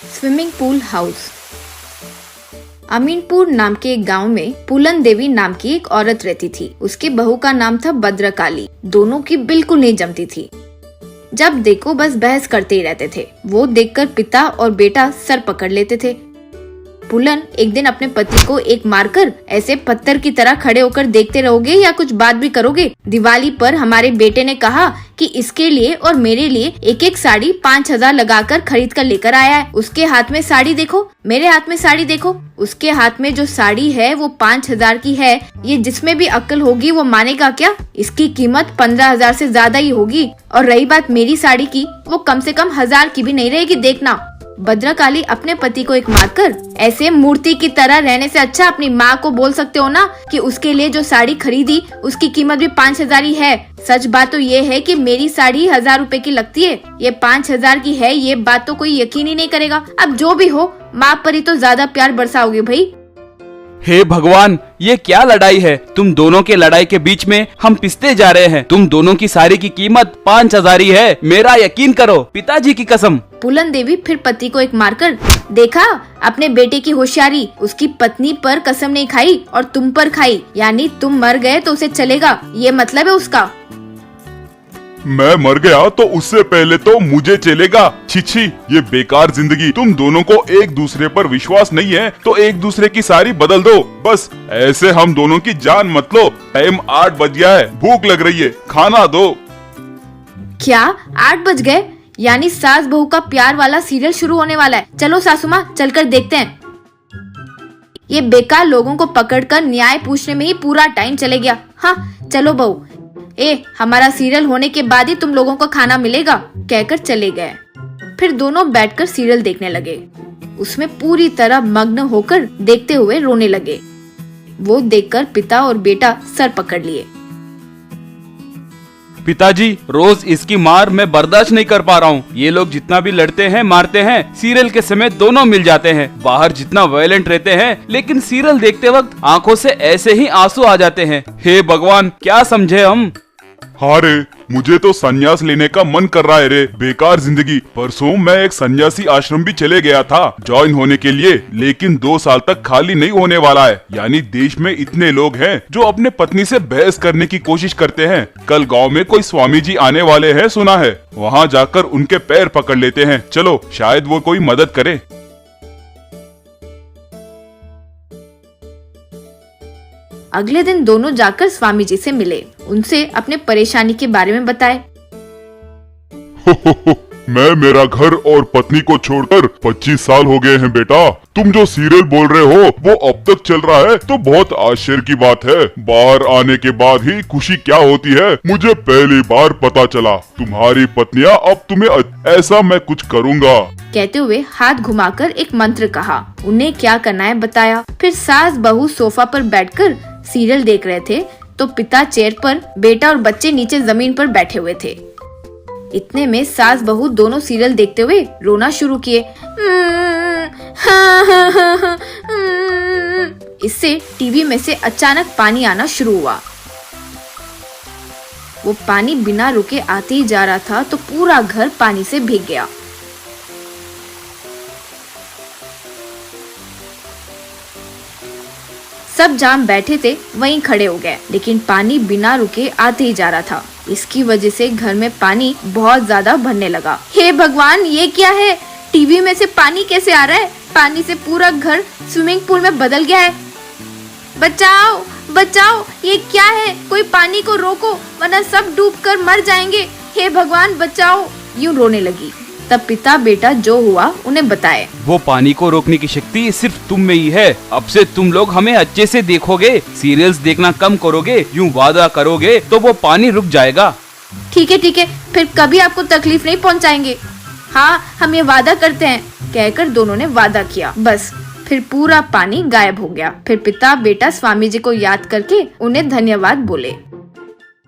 Swimming pool house. Aminpur नाम के एक गांव में पुलन देवी नाम की एक औरत रहती थी। उसकी बहू का नाम था भद्रकाली। दोनों की बिल्कुल नहीं जमती थी। जब देखो बस बहस करते ही रहते थे। वो देखकर पिता और बेटा सर पकड़ लेते थे। पुलन एक दिन अपने पति को एक मारकर ऐसे पत्थर की तरह खड़े होकर देखते रहोगे या कुछ बात भी करोगे? दिवाली पर हमारे बेटे ने कहा कि इसके लिए और मेरे लिए एक एक साड़ी 5,000 लगाकर खरीद कर लेकर आया है। उसके हाथ में साड़ी देखो, मेरे हाथ में साड़ी देखो। उसके हाथ में जो साड़ी है वो 5,000 की है। ये जिसमें भी अक्ल होगी वो मानेगा क्या? इसकी कीमत 15,000 से ज्यादा ही होगी। और रही बात मेरी साड़ी की, वो कम से कम 1,000 की भी नहीं रहेगी, देखना। भद्रकाली अपने पति को एक मारकर ऐसे मूर्ति की तरह रहने से अच्छा अपनी माँ को बोल सकते हो ना कि उसके लिए जो साड़ी खरीदी उसकी कीमत भी 5,000 ही है। सच बात तो ये है कि मेरी साड़ी 1,000 रुपए की लगती है, ये 5,000 की है। ये बात तो कोई यकीन ही नहीं करेगा। अब जो भी हो, माँ पर ही तो ज्यादा प्यार बरसाओगे भाई। हे भगवान, ये क्या लड़ाई है? तुम दोनों के लड़ाई के बीच में हम पिसते जा रहे हैं। तुम दोनों की साड़ी की कीमत 5,000 ही है, मेरा यकीन करो, पिताजी की कसम। पुलन देवी फिर पति को एक मारकर, देखा अपने बेटे की होशियारी। उसकी पत्नी पर कसम नहीं खाई और तुम पर खाई, यानी तुम मर गए तो उसे चलेगा, ये मतलब है उसका। मैं मर गया तो उससे पहले तो मुझे चलेगा। छी, ये बेकार जिंदगी। तुम दोनों को एक दूसरे पर विश्वास नहीं है तो एक दूसरे की सारी बदल दो। बस ऐसे हम दोनों की जान मत लो। टाइम 8 बज गया है, भूख लग रही है, खाना दो। क्या 8 बज गए? यानी सास बहू का प्यार वाला सीरियल शुरू होने वाला है। चलो सासू माँ, चलकर देखते हैं। ये बेकार लोगों को पकड़कर न्याय पूछने में ही पूरा टाइम चले गया। हाँ चलो बहू, हमारा सीरियल होने के बाद ही तुम लोगों को खाना मिलेगा, कहकर चले गए। फिर दोनों बैठकर सीरियल देखने लगे। उसमें पूरी तरह मग्न होकर देखते हुए रोने लगे। वो देखकर पिता और बेटा सर पकड़ लिए। पिताजी, रोज इसकी मार मैं बर्दाश्त नहीं कर पा रहा हूँ। ये लोग जितना भी लड़ते हैं मारते हैं, सीरियल के समय दोनों मिल जाते हैं। बाहर जितना वायलेंट रहते हैं, लेकिन सीरियल देखते वक्त आंखों से ऐसे ही आंसू आ जाते हैं। हे भगवान, क्या समझे हम? हाँ रे, मुझे तो संन्यास लेने का मन कर रहा है रे। बेकार जिंदगी। परसों मैं एक सन्यासी आश्रम भी चले गया था ज्वाइन होने के लिए, लेकिन 2 साल तक खाली नहीं होने वाला है। यानी देश में इतने लोग हैं जो अपने पत्नी से बहस करने की कोशिश करते हैं। कल गांव में कोई स्वामी जी आने वाले हैं सुना है, वहाँ जाकर उनके पैर पकड़ लेते हैं। चलो, शायद वो कोई मदद करे। अगले दिन दोनों जाकर स्वामी जी से मिले। उनसे अपने परेशानी के बारे में बताए। मैं मेरा घर और पत्नी को छोड़कर 25 साल हो गए हैं बेटा। तुम जो सीरियल बोल रहे हो वो अब तक चल रहा है तो बहुत आश्चर्य की बात है। बाहर आने के बाद ही खुशी क्या होती है मुझे पहली बार पता चला। तुम्हारी पत्नियां अब तुम्हें ऐसा मैं कुछ करूँगा, कहते हुए हाथ घुमाकर एक मंत्र कहा। उन्हें क्या करना है बताया। फिर सास बहू सोफा पर बैठकर सीरियल देख रहे थे तो पिता चेयर पर, बेटा और बच्चे नीचे जमीन पर बैठे हुए थे। इतने में सास बहू दोनों सीरियल देखते हुए रोना शुरू किए। इससे टीवी में से अचानक पानी आना शुरू हुआ। वो पानी बिना रुके आते ही जा रहा था तो पूरा घर पानी से भीग गया। सब जहाँ बैठे थे वहीं खड़े हो गए, लेकिन पानी बिना रुके आते ही जा रहा था। इसकी वजह से घर में पानी बहुत ज्यादा भरने लगा। हे भगवान, ये क्या है? टीवी में से पानी कैसे आ रहा है? पानी से पूरा घर स्विमिंग पूल में बदल गया है। बचाओ बचाओ, ये क्या है? कोई पानी को रोको वरना सब डूबकर मर जाएंगे। हे भगवान बचाओ, यूं रोने लगी। तब पिता बेटा जो हुआ उन्हें बताए। वो पानी को रोकने की शक्ति सिर्फ तुम में ही है। अब से तुम लोग हमें अच्छे से देखोगे, सीरियल्स देखना कम करोगे, यूं वादा करोगे तो वो पानी रुक जाएगा। ठीक है, फिर कभी आपको तकलीफ नहीं पहुंचाएंगे। हाँ, हम ये वादा करते हैं, कहकर दोनों ने वादा किया। बस फिर पूरा पानी गायब हो गया। फिर पिता बेटा स्वामी जी को याद करके उन्हें धन्यवाद बोले।